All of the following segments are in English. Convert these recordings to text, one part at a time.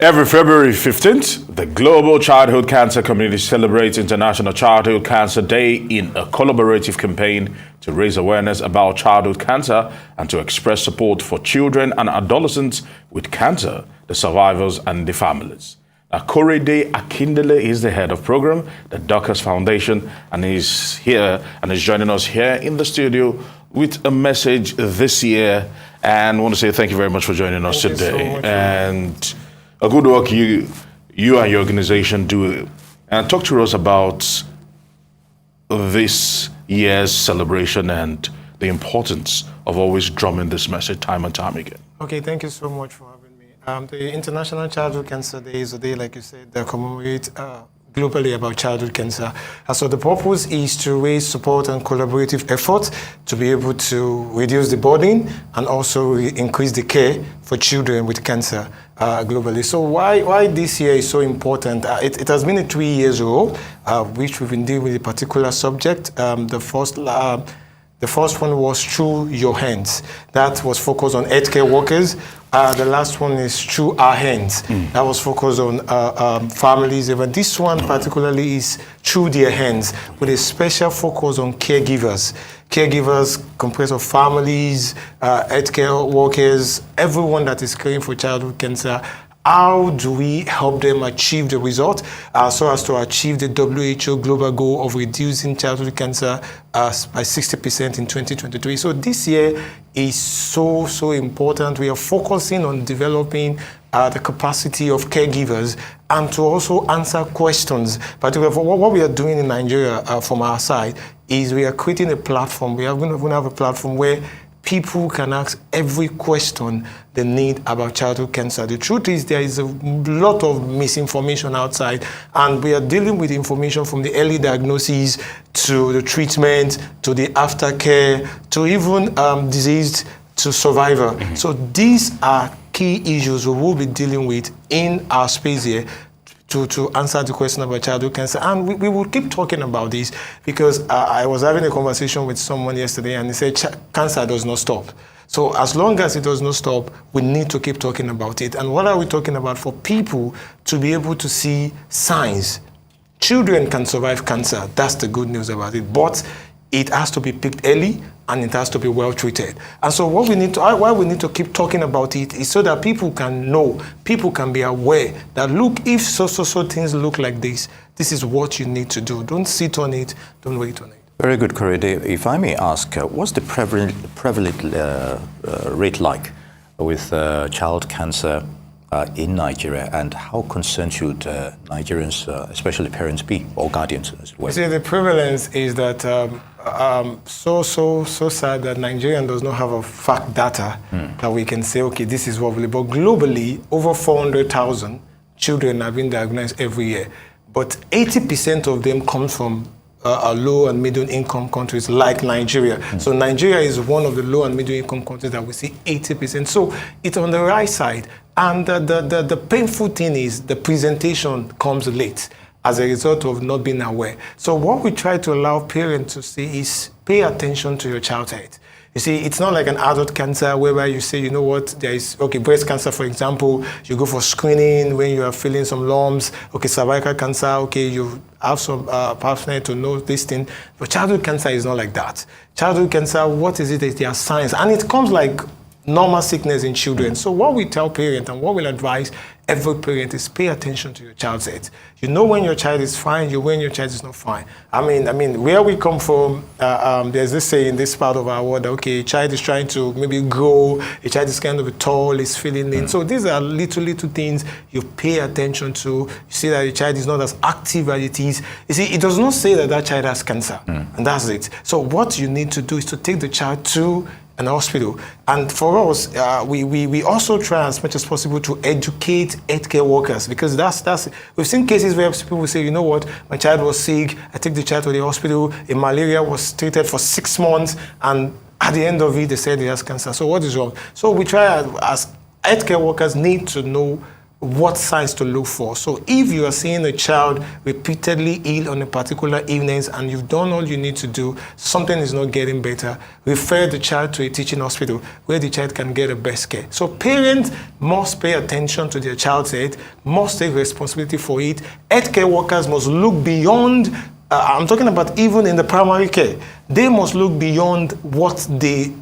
Every February 15th, the Global Childhood Cancer Community celebrates International Childhood Cancer Day in a collaborative campaign to raise awareness about childhood cancer and to express support for children and adolescents with cancer, the survivors and the families. Korede Akindele is the head of program, the Dorcas Foundation, and is here and is joining us here in the studio with a message this year. And I want to say thank you very much for joining us today. Thank you so much. And a good work you and your organization do. And talk to us about this year's celebration and the importance of always drumming this message time and time again. Okay, thank you so much for having me. The International Childhood Cancer Day is a day, like you said, that commemorates globally about childhood cancer. So the purpose is to raise support and collaborative efforts to be able to reduce the burden and also increase the care for children with cancer globally. So why this year is so important? It has been 3 years ago, which we've been dealing with a particular subject. The first one was Through Your Hands. That was focused on healthcare workers. The last one is Through Our Hands. That was focused on families. But this one particularly is Through Their Hands, with a special focus on caregivers. Caregivers comprised of families, healthcare workers, everyone that is caring for childhood cancer. How do we help them achieve the result so as to achieve the WHO global goal of reducing childhood cancer by 60% in 2023? So this year is so important. We are focusing on developing the capacity of caregivers and to also answer questions. Particularly for what we are doing in Nigeria from our side is we are creating a platform. We are going to have a platform where people can ask every question they need about childhood cancer. The truth is there is a lot of misinformation outside, and we are dealing with information from the early diagnosis to the treatment, to the aftercare, to even disease to survivor. So these are key issues we will be dealing with in our space here to answer the question about childhood cancer. And we will keep talking about this because I was having a conversation with someone yesterday and he said cancer does not stop. So as long as it does not stop, we need to keep talking about it. And what are we talking about? For people to be able to see signs. Children can survive cancer. That's the good news about it. But it has to be picked early and it has to be well treated. And so why we need to keep talking about it is so that people can know, people can be aware that look, if so things look like this is what you need to do. Don't sit on it, don't wait on it. Very good, Korede. If I may ask, what's the prevalent rate like with child cancer in Nigeria, and how concerned should Nigerians, especially parents, be, or guardians as well? You see, the prevalence is that so sad that Nigeria does not have a fact data that we can say, okay, this is what we live. But globally, over 400,000 children have been diagnosed every year. But 80% of them come from low and middle income countries like Nigeria. So Nigeria is one of the low and middle income countries that we see 80%. So it's on the right side. And the painful thing is the presentation comes late as a result of not being aware. So what we try to allow parents to see is pay attention to your child's health. You see, it's not like an adult cancer whereby you say, you know what, there is, okay, breast cancer, for example, you go for screening when you are feeling some lumps. Okay, cervical cancer, okay, you have some partner to know this thing. But childhood cancer is not like that. Childhood cancer, what is it? There are signs. And it comes like normal sickness in children. So what we tell parents and what we'll advise every parent is pay attention to your child's health. You know when your child is fine, you know when your child is not fine. I mean, where we come from, there's this saying in this part of our world, okay, a child is trying to maybe grow, a child is kind of tall, is feeling lean. So these are little things you pay attention to. You see that your child is not as active as it is. You see, it does not say that that child has cancer, and that's it. So what you need to do is to take the child to an hospital. And for us, we also try as much as possible to educate healthcare workers, because that's we've seen cases where people say, you know what, my child was sick, I take the child to the hospital, a malaria was treated for 6 months, and at the end of it, they said he has cancer. So what is wrong? So we try as healthcare workers need to know what signs to look for. So if you are seeing a child repeatedly ill on a particular illness and you've done all you need to do, something is not getting better, refer the child to a teaching hospital where the child can get the best care. So parents must pay attention to their child's health, must take responsibility for it. Healthcare workers must look beyond, I'm talking about even in the primary care, they must look beyond what they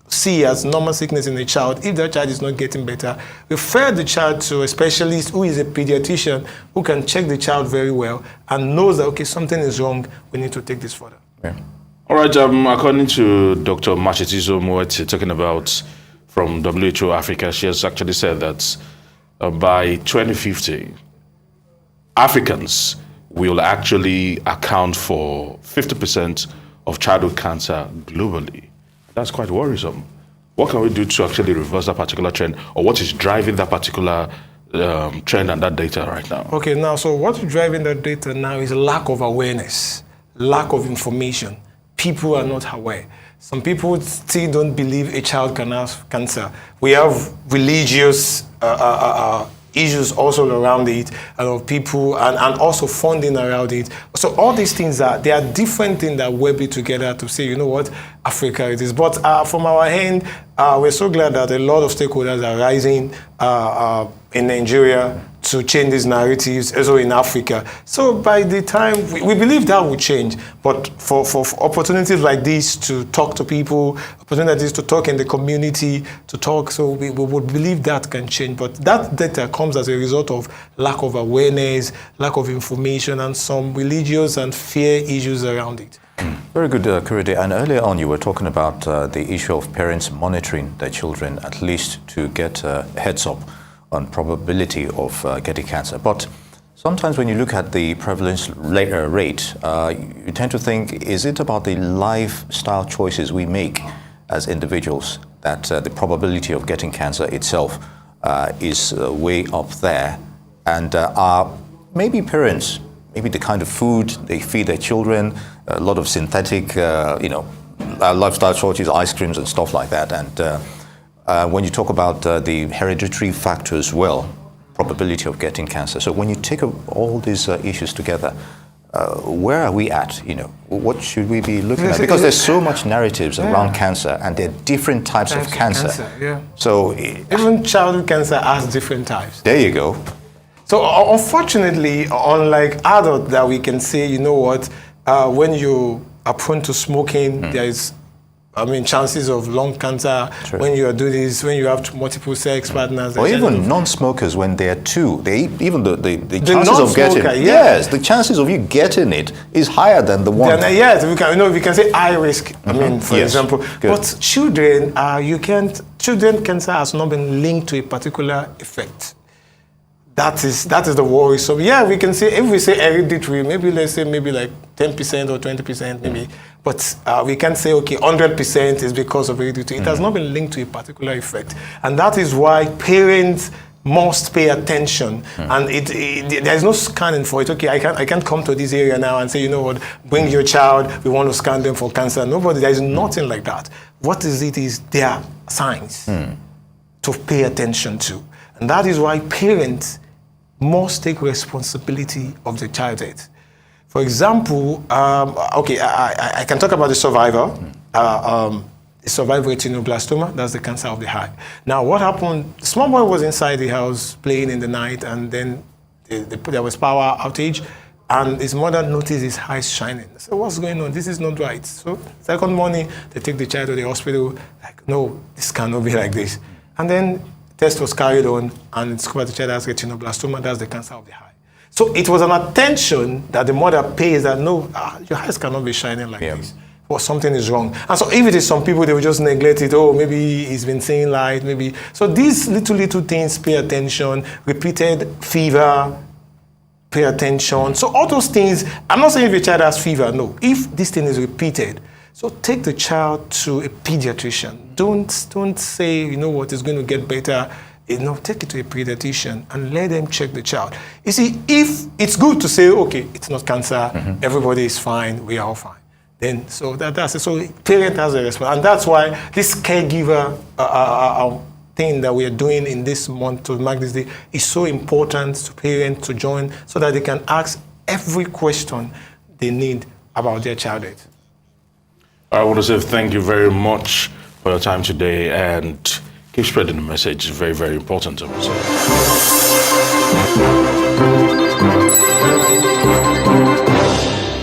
see as normal sickness in the child. If the child is not getting better, refer the child to a specialist who is a pediatrician who can check the child very well and knows that, okay, something is wrong, we need to take this further. Yeah. All right, according to Dr. Mashitizo Moeti, talking about from WHO Africa, she has actually said that by 2050, Africans will actually account for 50% of childhood cancer globally. That's quite worrisome. What can we do to actually reverse that particular trend, or what is driving that particular trend and that data right now? Okay, now, so what's driving that data now is lack of awareness, lack of information. People are not aware. Some people still don't believe a child can have cancer. We have religious issues also around it, people, and also funding around it. So all these things they are different things that web it together to say, you know what, Africa it is. But from our end, we're so glad that a lot of stakeholders are rising in Nigeria to change these narratives, also in Africa. So by the time, we believe that will change, but for opportunities like this to talk to people, opportunities to talk in the community, to talk, so we would believe that can change. But that data comes as a result of lack of awareness, lack of information, and some religious and fear issues around it. Very good, Kurede. And earlier on, you were talking about the issue of parents monitoring their children, at least to get a heads up on probability of getting cancer. But sometimes when you look at the prevalence rate, you tend to think, is it about the lifestyle choices we make as individuals that the probability of getting cancer itself is way up there? And are maybe parents, maybe the kind of food they feed their children, a lot of synthetic, lifestyle choices, ice creams and stuff like that. And when you talk about the hereditary factor as well, probability of getting cancer. So when you take all these issues together, where are we at? What should we be looking at? Because there's so much narratives around cancer, and there are different types of cancer. Yeah. So even childhood cancer has different types. There you go. So unfortunately, unlike adults that we can say, you know what, when you are prone to smoking, there is, chances of lung cancer. True. When you are doing this, when you have multiple sex partners. Or even non-smokers when they're two, even the chances non-smoker, of getting yeah. the chances of you getting it is higher than the one. Yes, we can say high risk. For example, Good. but children, children cancer has not been linked to a particular effect. That is the worry. So yeah, we can say, if we say hereditary, maybe let's say maybe like 10% or 20% maybe, but we can't say, okay, 100% is because of hereditary. It has not been linked to a particular effect. And that is why parents must pay attention. And there's no scanning for it. Okay, I can't come to this area now and say, you know what, bring your child, we want to scan them for cancer. Nobody, there is nothing like that. What is it is their signs to pay attention to. And that is why parents must take responsibility of the child's health. For example, I can talk about the survivor. The survivor retinoblastoma, that's the cancer of the eye. Now, what happened? The small boy was inside the house playing in the night, and then there was power outage, and his mother noticed his eyes shining. So what's going on? This is not right. So second morning, they take the child to the hospital. Like, no, this cannot be like this. And then test was carried on, and it's discovered the child has retinoblastoma, that's the cancer of the eye. So it was an attention that the mother pays that, no, your eyes cannot be shining like this. Or something is wrong. And so if it is some people, they will just neglect it. Oh, maybe he's been seeing light, maybe. So these little things, pay attention, repeated fever, pay attention. So all those things, I'm not saying if your child has fever, no. If this thing is repeated, so take the child to a pediatrician. Don't say, you know what, it's going to get better. Take it to a pediatrician and let them check the child. You see, if it's good to say, okay, it's not cancer, everybody is fine, we are all fine. Then, so that's it. So parent has a response. And that's why this caregiver thing that we are doing in this month to mark this day is so important to parents to join so that they can ask every question they need about their childhood. I want to say thank you very much for your time today and keep spreading the message. It's very, very important to us.